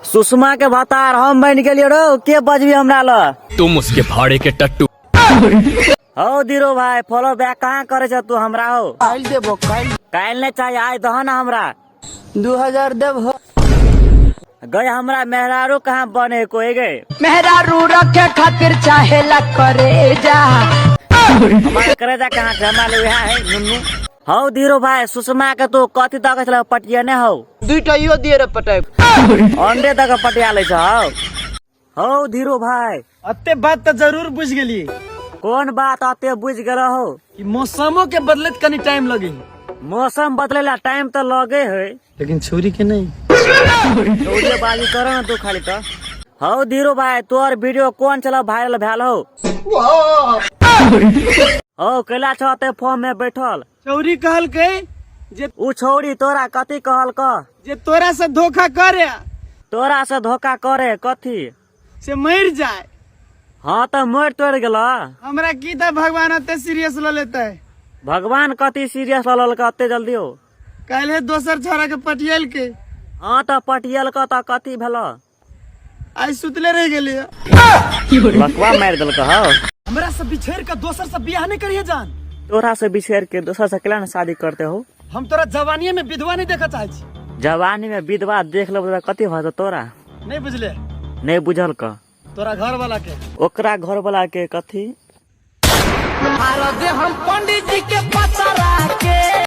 सुषमा के भतार हम बन गेलियो रो, के बजबी हमरा ल? तुम उसके भाड़े के टट्टू। हो धीरो भाई, फॉलो बैक कहाँ करे छ तू हमरा हो? काल देबो काल। काल ने चाहिए, आज दह ना हमरा। 2000 देब हो। गए हमरा मेहरारू कहाँ बने कोई गए? मेहरारू रखे खातिर चाहे ला करे जा। हमारे करेजा कहाँ जमाल हुआ है नुन्नू? हो धीरो भाई, सुषमा के तू कथी तक चला पटिया ने हो? दुईटा इहो दिए रे पटाई। अंडे तक पटिया ले छ हो धीरो भाई। अत्ते बात तो जरूर बुझ गेली कौन बात आते बुझ गल हो? कि मौसमों के बदलत कनी टाइम लगी, मौसम बदलेला टाइम तो लगे है, लेकिन छुरी के नहीं। चौड़िया बाजी करो ना तू खाली तो। हो धीरो भाई, तोर वीडियो कौन चला वायरल भैल हो? हो कैला छते फॉर्म में बैठल? चौरी कहल के जे उ छौड़ी तोरा कथी कहल क? जे तोरा से धोखा करे तोरा से धोखा करे कथी से मर जाए। हाँ तो मोड़ तोड़ गेला। हमरा की था भगवान अत्ते सीरियस ल लेता है। भगवान कथी सीरियस लल के अत्ते जल्दी हो? कल दोसर छोरा के पटियल के। हाँ तो पटियल का तो कथी भेल? आज सुतले रह गेली। लकवा मार दिल हो। हमरा से बिछेर के दोसर से बियाह नहीं करिए जान। तोरा से बिछेर के दोसर से केला शादी करते हो? हम तोरा जवानी में विधवा नहीं देखा चाहे छी। जवानी में विधवा देख लो तो कथी भत तोरा? नहीं बुझले? नहीं बुझल का? तोरा घर वाला के ओकरा घर वाला के कथी? हम पंडित जी के पतरा के